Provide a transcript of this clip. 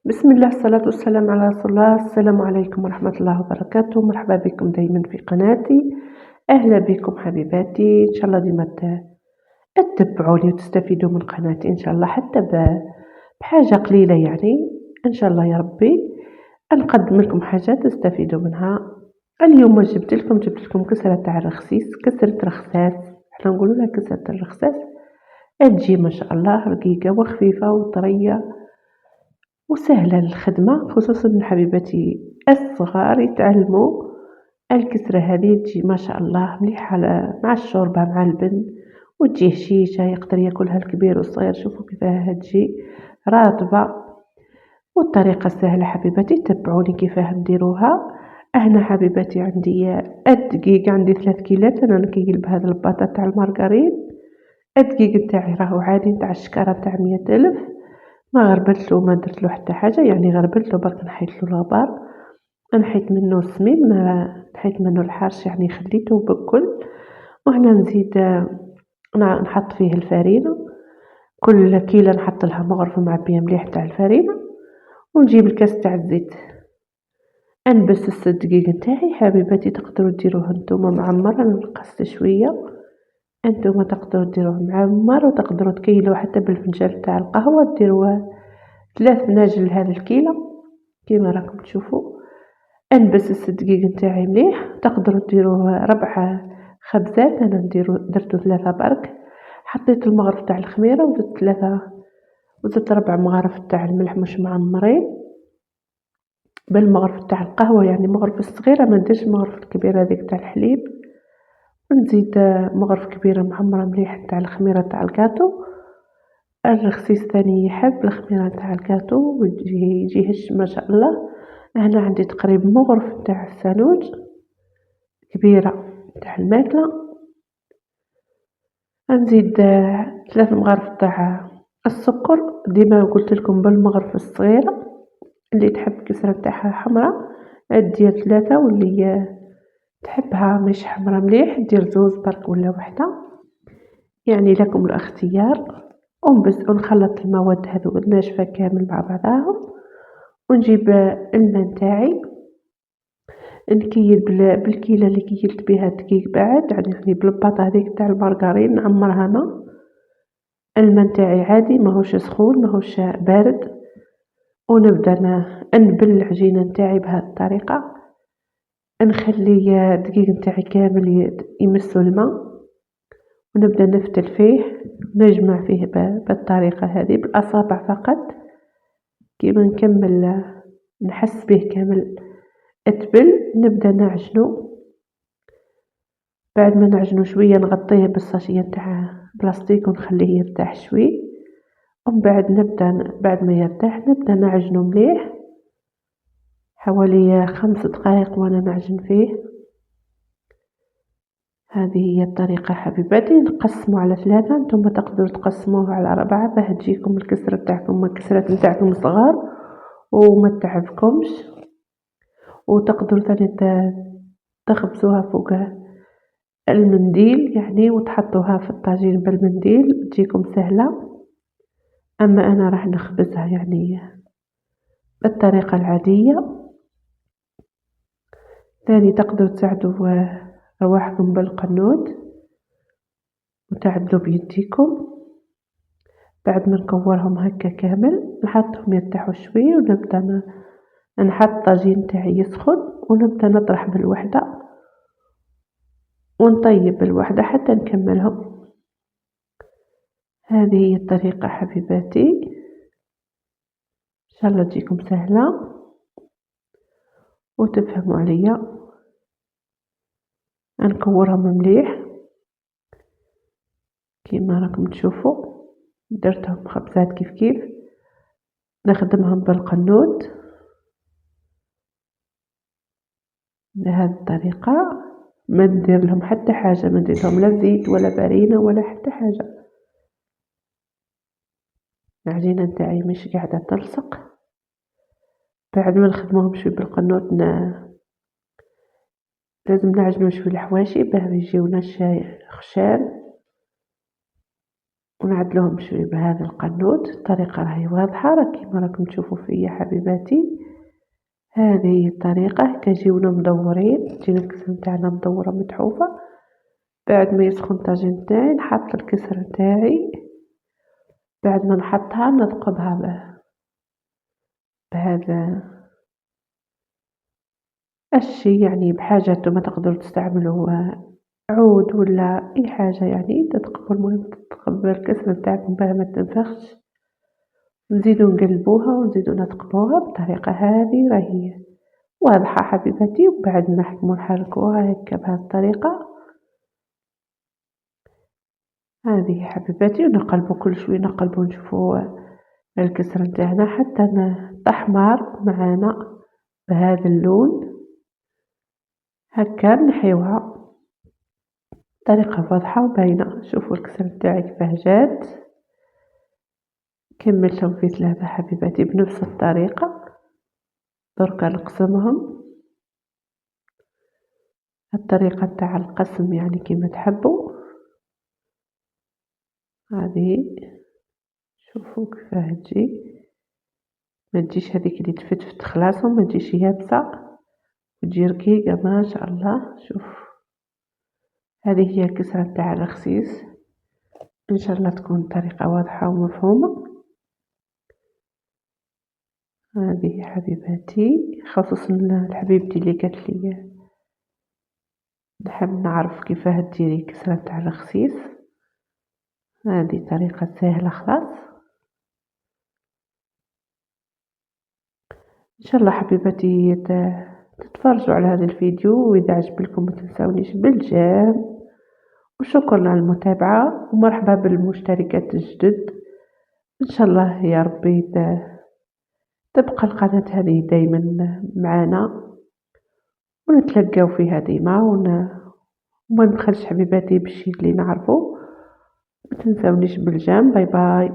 بسم الله الصلاة والسلام على رسول الله. السلام عليكم ورحمة الله وبركاته. مرحبا بكم دايما في قناتي. أهلا بكم حبيباتي، إن شاء الله ديما تتبعوني وتستفيدوا من قناتي إن شاء الله، حتى بحاجة قليلة يعني. إن شاء الله يا ربي نقدم لكم حاجة تستفيدوا منها. اليوم جبت لكم كسرة تاع الرخسيس، كسرة رخساس، احنا نقولوا لها كسرة الرخساس. تجي ما شاء الله رقيقة وخفيفة وطرية وسهلة للخدمة، خصوصا حبيباتي الصغار يتعلموا الكسرة هذه. تجي ما شاء الله مليحة مع الشوربة مع اللبن، وتجي هشيشة يقدر ياكلها الكبير والصغير. شوفوا كيفاه تجي رطبة، والطريقة سهلة حبيباتي. تبعوني كيفاه نديروها. هنا حبيباتي عندي الدقيق، عندي 3 كيلات. انا نكيل بهذا الباطا تاع المارغرين. الدقيق نتاعي راهو عادي نتاع الشكارة تاع 100,000. ما غربلتلو ما درتلو حتى حاجة، يعني غربلتلو برك نحيتلو الغبار، نحيت منه السمين، ما نحيت منه الحرش يعني خليته بالكل. وهنا نزيد نحط فيه الفرينة. كل كيلة نحط لها مغرفة معبية مليح تاع الفرينة، ونجيب الكاس تاع الزيت. انبس الدقيق نتاعي حبيباتي. تقدروا ديروه نتوما معمر، انا نقصت شويه. انتوما تقدروا ديروه معمر، وتقدروا تكيلوه حتى بالفنجان تاع القهوه. ديروه 3 فناجل لهذا الكيلة كيما راكم تشوفوا. انبس الدقيق نتاعي مليح. تقدروا ديروه 4 خبزات، انا درتو 3 برك. حطيت المغرف تاع الخميره وزدت 4 مغارف تاع الملح مش معمرين بالمغرف تاع القهوه، يعني مغرف الصغيره، ما نديرش المغرف الكبيره هذيك تاع الحليب. ونزيد مغرف كبيره معمره مليح تاع الخميره تاع الكاتو. الرخسيس ثاني يحب الخميره تاع الكاتو ويجي هش ما شاء الله. هنا عندي تقريبا مغرف تاع الثلوج كبيره تاع الماكله. نزيد 3 مغارف تاع السكر، ديما قلت لكم بالمغرف الصغيره. اللي تحب كسرة تاعها حمراء دير 3، واللي تحبها مش حمراء مليح دير 2 برك ولا وحدة، يعني لكم الاختيار. ونخلط المواد هذو الناشفة كامل مع بعضاهم، ونجيب الماء نتاعي نكيل بالكيلة اللي كيلت بها الدقيق بعد، يعني بالباطة هذيك تاع المارغرين نعمرها ماء. الماء نتاعي عادي ماهوش سخون ماهوش بارد. ونبدا نبل العجينة نتاعي بهذه الطريقة. نخلي الدقيق نتاعي كامل يمسو الماء، ونبدا نفتل فيه، نجمع فيه بالطريقة هذه بالأصابع فقط. كيما نكمل نحس به كامل اتبل، نبدا نعجنو. بعد ما نعجنو شويه نغطيه بالصاشية نتاع بلاستيك ونخليه يرتاح شوي. ومن بعد بعد ما يرتاح نبدا نعجنو مليح حوالي 5 دقائق وانا نعجن فيه. هذه هي الطريقة حبيباتي. نقسمو على 3، نتوما تقدروا تقسموه على 4 باه تجيكم الكسرة تاعكم الكسرات نتاعكم صغار وما تعبكمش. وتقدروا ثاني تخبزوها فوق المنديل يعني، وتحطوها في الطاجين بالمنديل تجيكم سهلة. أما أنا راح نخبزها يعني بالطريقة العادية. ثاني تقدروا تساعدوا رواحكم بالقنود وتعدلوا بيديكم. بعد ما نكورهم هكا كامل نحطهم يرتاحوا شوي، ونبدأ نحط الطاجين تاعي يسخن، ونبدأ نطرح بالوحدة ونطيب بالوحدة حتى نكملهم. هذه هي الطريقة حبيباتي، إن شاء الله تجيكم سهلة وتفهموا عليا. نكورهم مليح كيما راكم تشوفوا. درتهم خبزات كيف نخدمهم بالقنود بهذه الطريقة. ما ندير لهم حتى حاجة، ما ندير لهم لا زيت ولا فرينة ولا حتى حاجة. العجينة نتاعي مش قاعدة تلصق. بعد ما نخدموهم شوي بالقنود لازم نعجنو شوي الحواشي باه يجيونا خشان. ونعدلوهم بشوي بهذا القنوت. الطريقة راهي واضحة، كيما راكم تشوفوا فيا حبيباتي. هذه هي الطريقة، كيجيونا مدورين، تجينا الكسرة نتاعنا مدورة متحوفة. بعد ما يسخن الطاجين تاعي نحط الكسرة نتاعي، بعد ما نحطها نثقبها بهذا الشي، يعني بحاجة ما تقدروا تستعملوا عود ولا أي حاجة يعني تثقبوا. المهم تثقب الكسرة نتاعكم باه ما تنفخش. نزيدو نقلبوها ونزيدو نثقبوها بالطريقة هذه، راهي واضحة حبيباتي. وبعد نحكمو نحركوها هكا بهذه الطريقة هذه حبيباتي، ونقلبو كل شوي، نقلبو نشوفو الكسرة نتاعنا حتى تحمر معانا بهذا اللون هكا. نحيوها طريقة واضحة وباينة. شوفوا الكسرة نتاعي كيفاه جات. كملتهم في 3 حبيباتي بنفس الطريقة. دركا نقسمهم الطريقة نتاع القسم يعني كيما تحبوا. هذه شوفوا كيفاه تجي، ما تجيش هذيك اللي تفتفت خلاص، ما تجيش يابسة وتجي رقيقة ما شاء الله. شوف هذه هي الكسرة نتاع الرخسيس، ان شاء الله تكون طريقة واضحة ومفهومة. هذه حبيباتي، خصوصا لحبيبتي اللي قالت لي نحب نعرف كيفاه ديري كسرة تاع الرخسيس. هذه طريقة سهلة خلاص. ان شاء الله حبيباتي تتفرجوا على هذا الفيديو، واذا عجبكم ما تنسونيش بالجيم. وشكرا على المتابعة، ومرحبا بالمشتركات الجدد. ان شاء الله يا ربي تبقى القناة هذه دايما معنا، ونتلقاو فيها ديما وما نبخلش حبيباتي بالشي اللي نعرفه. ما تنسونيش بالجيم. باي باي.